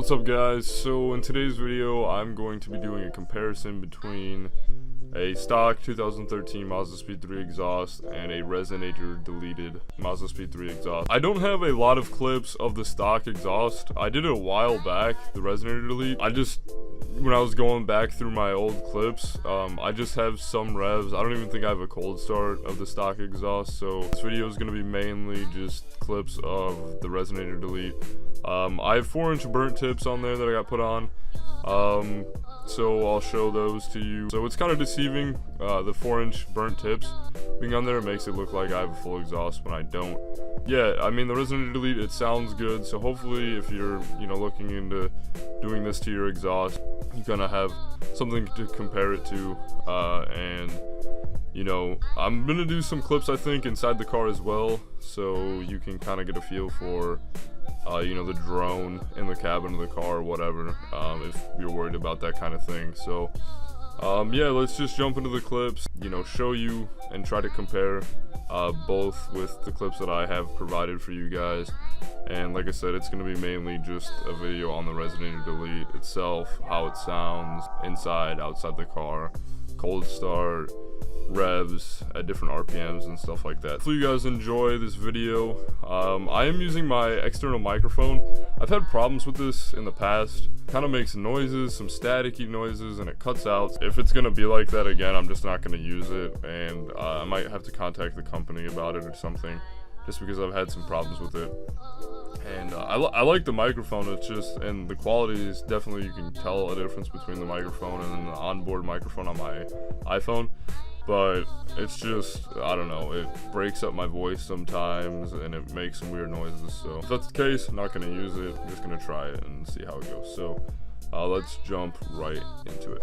What's up guys? So in today's video I'm going to be doing a comparison between a stock 2013 MAZDASPEED3 exhaust and a Resonator deleted MAZDASPEED3 exhaust. I don't have a lot of clips of the stock exhaust. I did it a while back, the Resonator delete. When I was going back through my old clips, I just have some revs. I don't even think I have a cold start of the stock exhaust, so this video is going to be mainly just clips of the Resonator delete. I have 4-inch burnt tips on there that I got put on, so I'll show those to you. So it's kind of deceiving, the 4-inch burnt tips being on there. It makes it look like I have a full exhaust when I don't. Yeah, I mean the Resonator delete, it sounds good, so hopefully if you're, looking into doing this to your exhaust, you're gonna have something to compare it to, and I'm gonna do some clips I think inside the car as well, so you can kind of get a feel for the drone in the cabin of the car or whatever, if you're worried about that kind of thing. So yeah, let's just jump into the clips, show you and try to compare both with the clips that I have provided for you guys. And like I said, it's going to be mainly just a video on the Resonator delete itself, how it sounds inside, outside the car, cold start, revs at different RPMs and stuff like that. Hopefully you guys enjoy this video. I am using my external microphone. I've had problems with this in the past. Kind of makes noises, some staticky noises, and it cuts out. If it's gonna be like that again, I'm just not gonna use it, and I might have to contact the company about it or something, just because I've had some problems with it. And I like the microphone. It's just, and the quality is definitely, you can tell a difference between the microphone and the onboard microphone on my iPhone. But it's just, I don't know, it breaks up my voice sometimes and it makes some weird noises. So if that's the case, I'm not gonna use it. I'm just gonna try it and see how it goes. So let's jump right into it.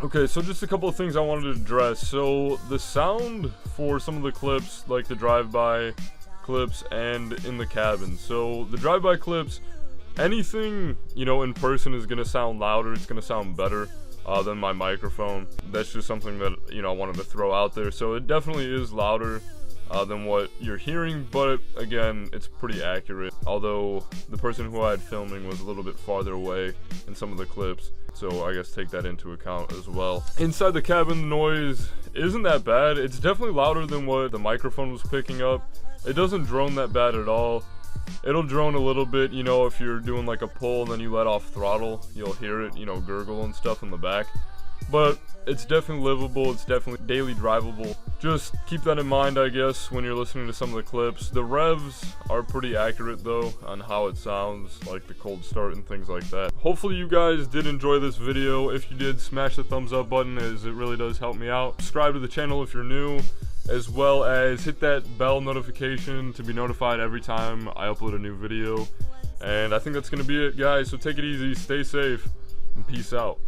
Okay, so just a couple of things I wanted to address. So the sound for some of the clips, like the drive-by clips and in the cabin. So the drive-by clips, anything, you know, in person is gonna sound louder, it's gonna sound better than my microphone. That's just something that, you know, I wanted to throw out there. So it definitely is louder than what you're hearing, but again, it's pretty accurate. Although the person who I had filming was a little bit farther away in some of the clips, so I guess take that into account as well. Inside the cabin, the noise isn't that bad. It's definitely louder than what the microphone was picking up. It doesn't drone that bad at all. It'll drone a little bit, you know, if you're doing like a pull and then you let off throttle, you'll hear it, you know, gurgle and stuff in the back. But it's definitely livable, it's definitely daily drivable. Just keep that in mind, I guess, when you're listening to some of the clips. The revs are pretty accurate though on how it sounds, like the cold start and things like that. Hopefully you guys did enjoy this video. If you did, smash the thumbs up button, as it really does help me out. Subscribe to the channel if you're new, as well as hit that bell notification to be notified every time I upload a new video. And I think that's gonna be it, guys, so take it easy, stay safe, and peace out.